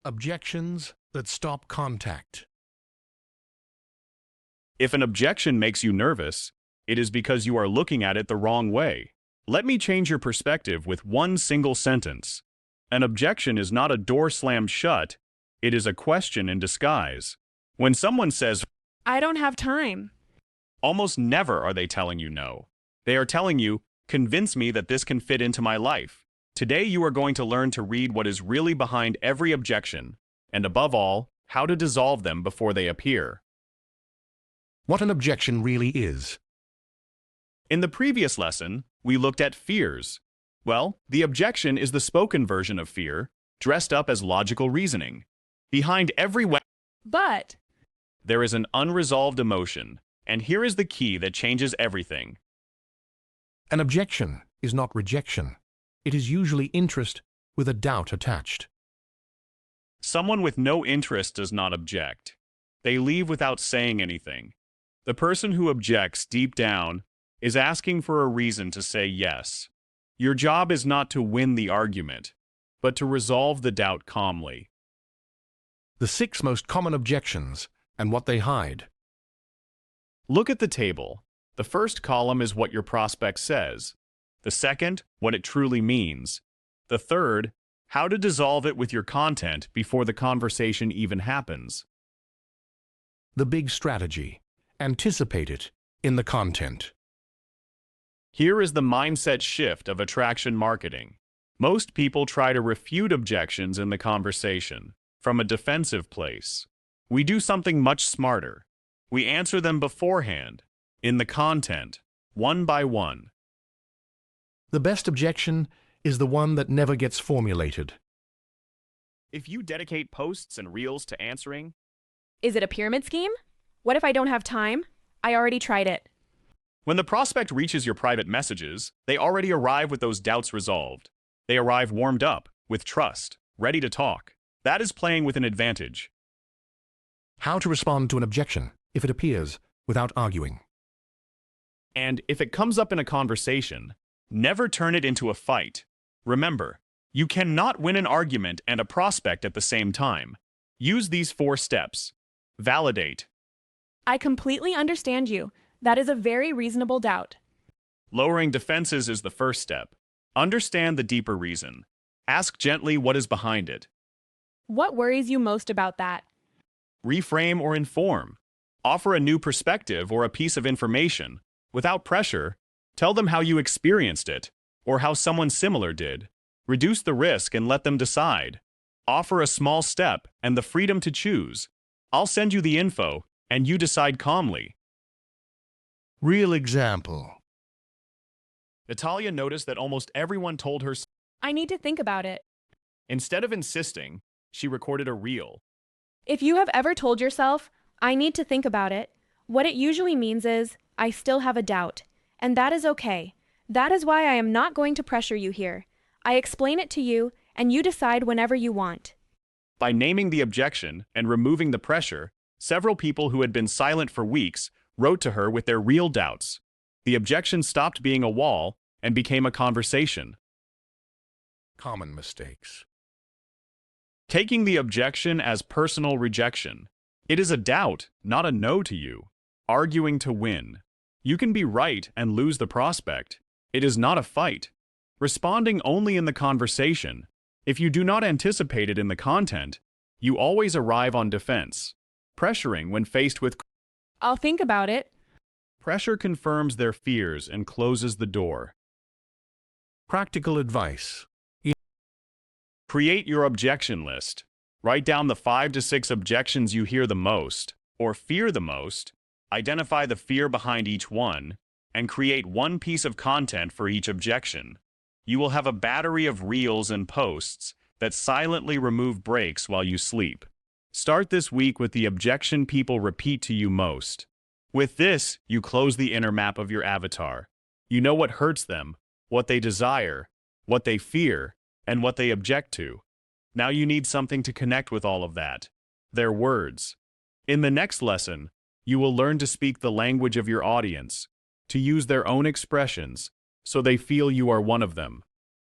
Objections that stop contact. If an objection makes you nervous, it is because you are looking at it the wrong way. Let me change your perspective with one single sentence. An objection is not a door slammed shut, it is a question in disguise. When someone says, I don't have time, almost never are they telling you no. They are telling you, convince me that this can fit into my life. Today you are going to learn to read what is really behind every objection, and above all, how to dissolve them before they appear. What an objection really is. In the previous lesson, we looked at fears. Well, the objection is the spoken version of fear, dressed up as logical reasoning. Behind every but there is an unresolved emotion, and here is the key that changes everything. An objection is not rejection. It is usually interest with a doubt attached. Someone with no interest does not object. They leave without saying anything. The person who objects deep down is asking for a reason to say yes. Your job is not to win the argument, but to resolve the doubt calmly. The 6 most common objections and what they hide. Look at the table. The first column is what your prospect says. The second, what it truly means. The third, how to dissolve it with your content before the conversation even happens. The big strategy. Anticipate it in the content. Here is the mindset shift of attraction marketing. Most people try to refute objections in the conversation from a defensive place. We do something much smarter. We answer them beforehand, in the content, one by one. The best objection is the one that never gets formulated. If you dedicate posts and reels to answering, is it a pyramid scheme? What if I don't have time? I already tried it. When the prospect reaches your private messages, they already arrive with those doubts resolved. They arrive warmed up, with trust, ready to talk. That is playing with an advantage. How to respond to an objection if it appears without arguing. And if it comes up in a conversation, never turn it into a fight. Remember, you cannot win an argument and a prospect at the same time. Use these 4 steps. Validate. I completely understand you. That is a very reasonable doubt. Lowering defenses is the first step. Understand the deeper reason. Ask gently what is behind it. What worries you most about that? Reframe or inform. Offer a new perspective or a piece of information. Without pressure, tell them how you experienced it, or how someone similar did. Reduce the risk and let them decide. Offer a small step and the freedom to choose. I'll send you the info, and you decide calmly. Real example. Natalia noticed that almost everyone told her. I need to think about it. Instead of insisting, she recorded a reel. If you have ever told yourself, I need to think about it, what it usually means is, I still have a doubt. And that is okay. That is why I am not going to pressure you here. I explain it to you, and you decide whenever you want. By naming the objection and removing the pressure, several people who had been silent for weeks wrote to her with their real doubts. The objection stopped being a wall and became a conversation. Common mistakes. Taking the objection as personal rejection. It is a doubt, not a no to you. Arguing to win. You can be right and lose the prospect. It is not a fight. Responding only in the conversation. If you do not anticipate it in the content, you always arrive on defense. Pressuring when faced with. I'll think about it. Pressure confirms their fears and closes the door. Practical advice. Create your objection list. Write down the 5 to 6 objections you hear the most, or fear the most. Identify the fear behind each one, and create one piece of content for each objection. You will have a battery of reels and posts that silently remove breaks while you sleep. Start this week with the objection people repeat to you most. With this, you close the inner map of your avatar. You know what hurts them, what they desire, what they fear, and what they object to. Now you need something to connect with all of that. Their words. In the next lesson, you will learn to speak the language of your audience, to use their own expressions, so they feel you are one of them.